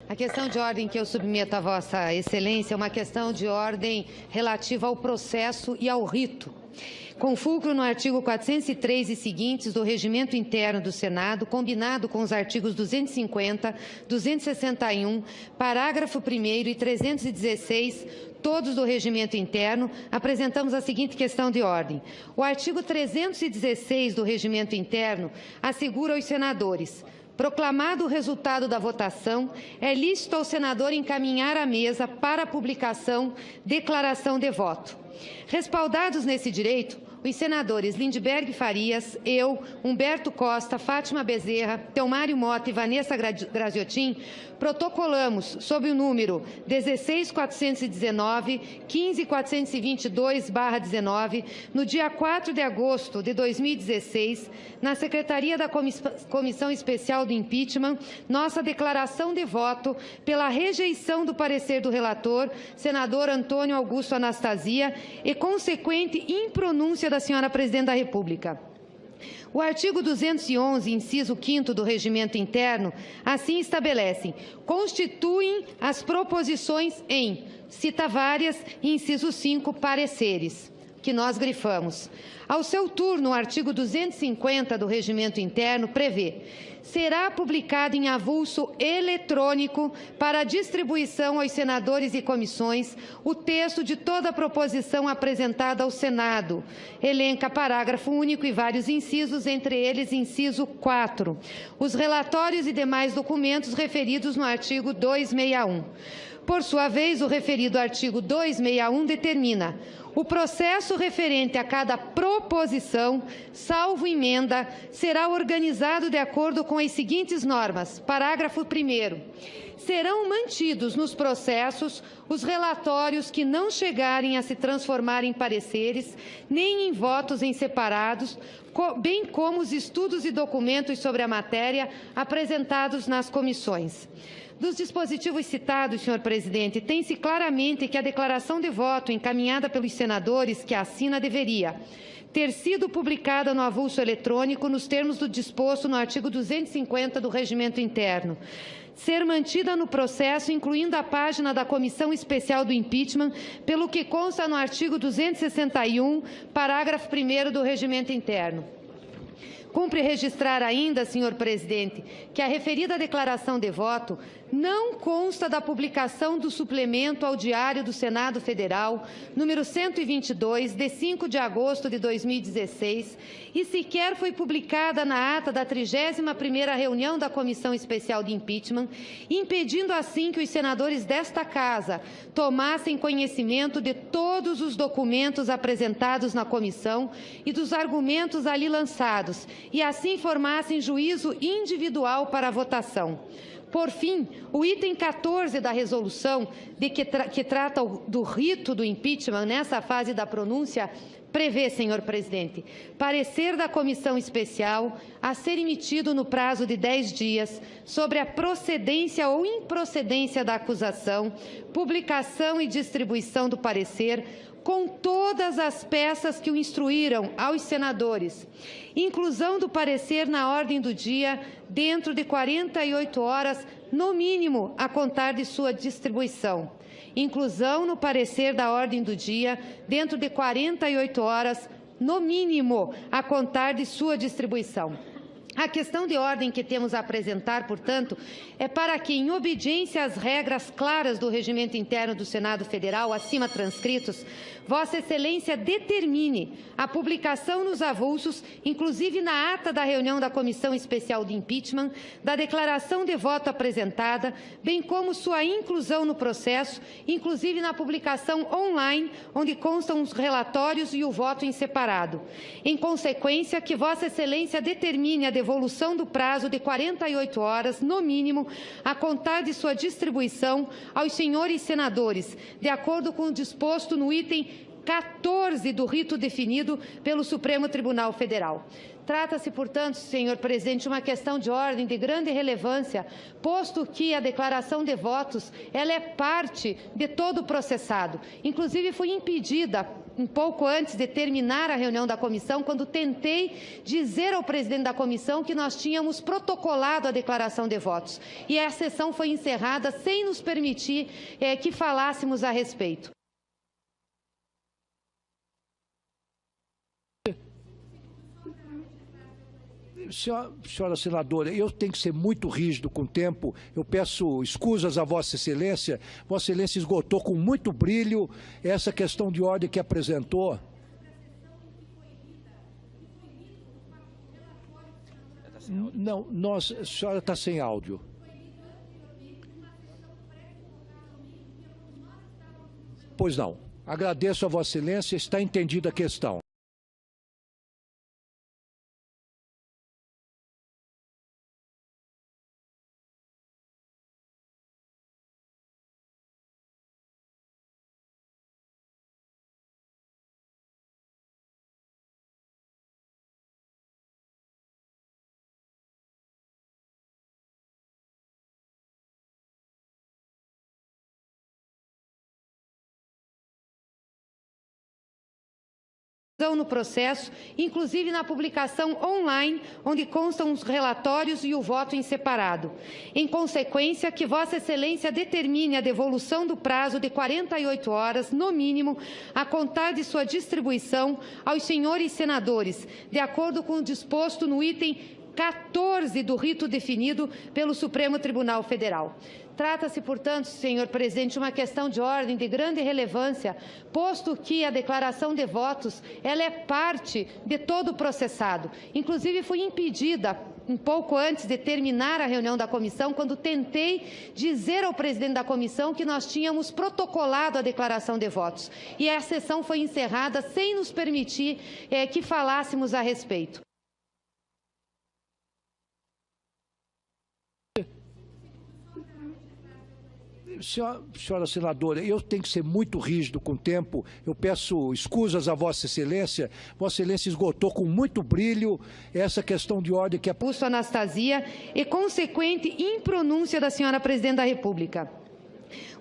A questão de ordem que eu submeto a Vossa Excelência é uma questão de ordem relativa ao processo e ao rito. Com fulcro no artigo 403 e seguintes do Regimento Interno do Senado, combinado com os artigos 250, 261, parágrafo 1º e 316, todos do Regimento Interno, apresentamos a seguinte questão de ordem. O artigo 316 do Regimento Interno assegura aos senadores: proclamado o resultado da votação, é lícito ao senador encaminhar à mesa para publicação declaração de voto. Respaldados nesse direito, os senadores Lindbergh Farias, eu, Humberto Costa, Fátima Bezerra, Teomário Mota e Vanessa Graziotin, protocolamos, sob o número 16.419, 15.422/19, no dia 4 de agosto de 2016, na Secretaria da Comissão Especial do Impeachment, nossa declaração de voto pela rejeição do parecer do relator, senador Antônio Augusto Anastasia, e consequente impronúncia da senhora Presidente da República. O artigo 211, inciso 5º do Regimento Interno, assim estabelece: constituem as proposições em, cita várias, inciso 5, pareceres, que nós grifamos. Ao seu turno, o artigo 250 do Regimento Interno prevê: será publicado em avulso eletrônico para distribuição aos senadores e comissões o texto de toda a proposição apresentada ao Senado. Elenca parágrafo único e vários incisos, entre eles inciso 4. Os relatórios e demais documentos referidos no artigo 261. Por sua vez, o referido artigo 261 determina: o processo referente a cada proposição, salvo emenda, será organizado de acordo com as seguintes normas. Parágrafo 1º. Serão mantidos nos processos os relatórios que não chegarem a se transformar em pareceres, nem em votos em separados, bem como os estudos e documentos sobre a matéria apresentados nas comissões. Dos dispositivos citados, senhor presidente, tem-se claramente que a declaração de voto encaminhada pelos senadores que a assina deveria ter sido publicada no avulso eletrônico nos termos do disposto no artigo 250 do Regimento Interno, ser mantida no processo, incluindo a página da Comissão Especial do Impeachment, pelo que consta no artigo 261, parágrafo 1º do Regimento Interno. Cumpre registrar ainda, senhor presidente, que a referida declaração de voto não consta da publicação do suplemento ao Diário do Senado Federal, número 122, de 5 de agosto de 2016, e sequer foi publicada na ata da 31ª reunião da Comissão Especial de Impeachment, impedindo assim que os senadores desta Casa tomassem conhecimento de todos os documentos apresentados na comissão e dos argumentos ali lançados, e assim formassem juízo individual para a votação. Por fim, o item 14 da resolução, que trata do rito do impeachment nessa fase da pronúncia, prevê, senhor presidente, parecer da comissão especial a ser emitido no prazo de 10 dias sobre a procedência ou improcedência da acusação, publicação e distribuição do parecer, com todas as peças que o instruíram aos senadores, inclusão do parecer na ordem do dia dentro de 48 horas, no mínimo, a contar de sua distribuição. Inclusão no parecer da ordem do dia dentro de 48 horas, no mínimo, a contar de sua distribuição. A questão de ordem que temos a apresentar, portanto, é para que, em obediência às regras claras do Regimento Interno do Senado Federal, acima transcritos, Vossa Excelência determine a publicação nos avulsos, inclusive na ata da reunião da Comissão Especial de Impeachment, da declaração de voto apresentada, bem como sua inclusão no processo, inclusive na publicação online, onde constam os relatórios e o voto em separado. Em consequência, que Vossa Excelência determine a devolução do prazo de 48 horas, no mínimo, a contar de sua distribuição aos senhores senadores, de acordo com o disposto no item 14 do rito definido pelo Supremo Tribunal Federal. Trata-se, portanto, senhor presidente, de uma questão de ordem de grande relevância, posto que a declaração de votos ela é parte de todo o processado. Inclusive, foi impedida um pouco antes de terminar a reunião da comissão, quando tentei dizer ao presidente da comissão que nós tínhamos protocolado a declaração de votos. E a sessão foi encerrada sem nos permitir que falássemos a respeito. Senhora senadora, eu tenho que ser muito rígido com o tempo. Eu peço escusas a Vossa Excelência. Vossa Excelência esgotou com muito brilho essa questão de ordem que apresentou. Não, a senhora está sem áudio. Pois não. Agradeço a Vossa Excelência, está entendida a questão. No processo, inclusive na publicação online, onde constam os relatórios e o voto em separado. Em consequência, que Vossa Excelência determine a devolução do prazo de 48 horas, no mínimo, a contar de sua distribuição aos senhores senadores, de acordo com o disposto no item 14 do rito definido pelo Supremo Tribunal Federal. Trata-se, portanto, senhor presidente, de uma questão de ordem de grande relevância, posto que a declaração de votos ela é parte de todo o processado. Inclusive, fui impedida, um pouco antes de terminar a reunião da comissão, quando tentei dizer ao presidente da comissão que nós tínhamos protocolado a declaração de votos. E a sessão foi encerrada sem nos permitir que falássemos a respeito. Senhora senadora, eu tenho que ser muito rígido com o tempo. Eu peço escusas a Vossa Excelência. Vossa Excelência esgotou com muito brilho essa questão de ordem que... Augusto Anastasia e consequente impronúncia da senhora Presidente da República.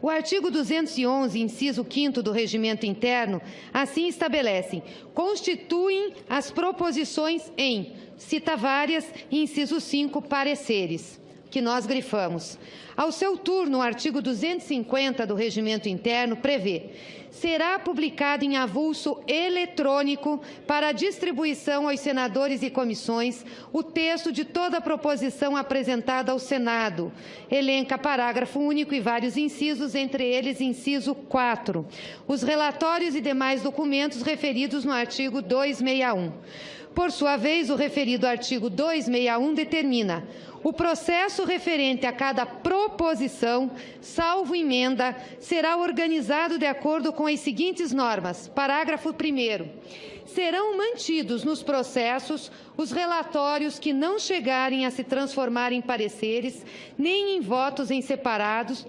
O artigo 211, inciso 5º do Regimento Interno, assim estabelece: constituem as proposições em, cita várias, inciso 5, pareceres, que nós grifamos. Ao seu turno, o artigo 250 do Regimento Interno prevê: será publicado em avulso eletrônico para distribuição aos senadores e comissões o texto de toda a proposição apresentada ao Senado. Elenca parágrafo único e vários incisos, entre eles inciso 4. Os relatórios e demais documentos referidos no artigo 261. Por sua vez, o referido artigo 261 determina: o processo referente a cada proposição, salvo emenda, será organizado de acordo com as seguintes normas. Parágrafo 1º. Serão mantidos nos processos os relatórios que não chegarem a se transformar em pareceres, nem em votos em separados,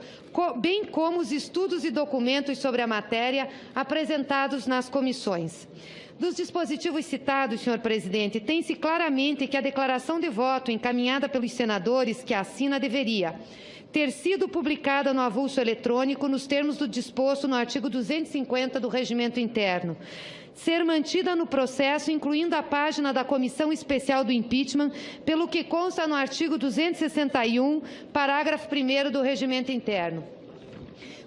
bem como os estudos e documentos sobre a matéria apresentados nas comissões. Dos dispositivos citados, senhor presidente, tem-se claramente que a declaração de voto encaminhada pelos senadores que a assina deveria ter sido publicada no avulso eletrônico nos termos do disposto no artigo 250 do Regimento Interno, ser mantida no processo, incluindo a página da Comissão Especial do Impeachment, pelo que consta no artigo 261, parágrafo 1º do Regimento Interno.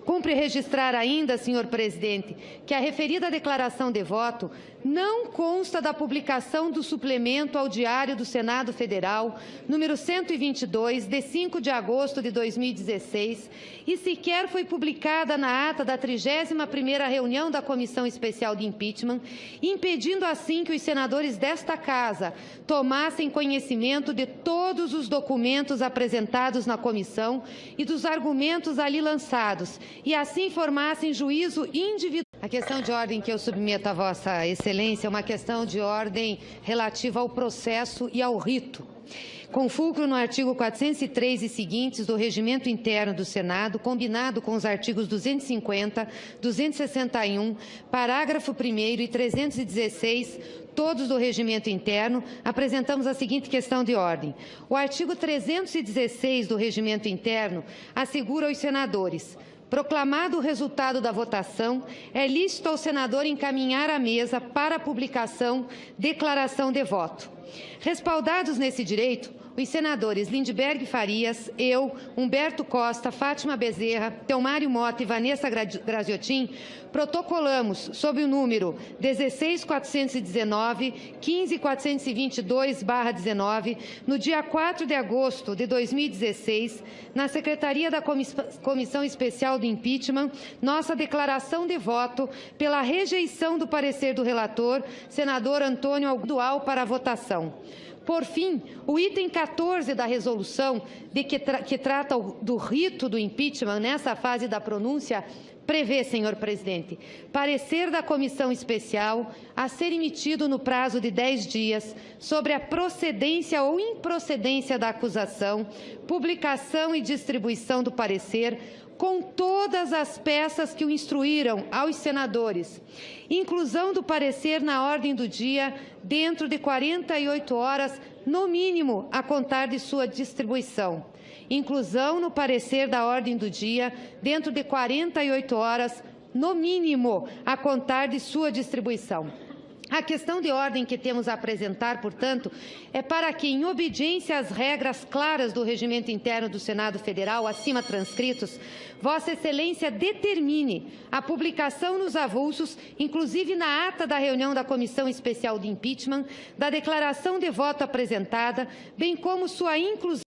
Cumpre registrar ainda, senhor presidente, que a referida declaração de voto não consta da publicação do suplemento ao Diário do Senado Federal, número 122, de 5 de agosto de 2016, e sequer foi publicada na ata da 31ª reunião da Comissão Especial de Impeachment, impedindo assim que os senadores desta Casa tomassem conhecimento de todos os documentos apresentados na comissão e dos argumentos ali lançados, e assim formassem juízo individual. A questão de ordem que eu submeto a Vossa Excelência é uma questão de ordem relativa ao processo e ao rito. Com fulcro no artigo 403 e seguintes do Regimento Interno do Senado, combinado com os artigos 250, 261, parágrafo 1º e 316, todos do Regimento Interno, apresentamos a seguinte questão de ordem. O artigo 316 do Regimento Interno assegura aos senadores: Proclamado o resultado da votação, é lícito ao senador encaminhar à mesa para a publicação declaração de voto. Respaldados nesse direito, os senadores Lindbergh Farias, eu, Humberto Costa, Fátima Bezerra, Teomário Mota e Vanessa Graziotin, protocolamos, sob o número 16.419, 15.422/19, no dia 4 de agosto de 2016, na Secretaria da Comissão Especial do Impeachment, nossa declaração de voto pela rejeição do parecer do relator, senador Antônio Aldual, para a votação. Por fim, o item 14 da resolução, que trata do rito do impeachment nessa fase da pronúncia, prevê, senhor presidente, parecer da comissão especial a ser emitido no prazo de 10 dias sobre a procedência ou improcedência da acusação, publicação e distribuição do parecer, com todas as peças que o instruíram aos senadores. Inclusão do parecer na ordem do dia dentro de 48 horas, no mínimo, a contar de sua distribuição. Inclusão no parecer da ordem do dia dentro de 48 horas, no mínimo, a contar de sua distribuição. A questão de ordem que temos a apresentar, portanto, é para que, em obediência às regras claras do regimento interno do Senado Federal, acima transcritos, Vossa Excelência determine a publicação nos avulsos, inclusive na ata da reunião da Comissão Especial de Impeachment, da declaração de voto apresentada, bem como sua inclusão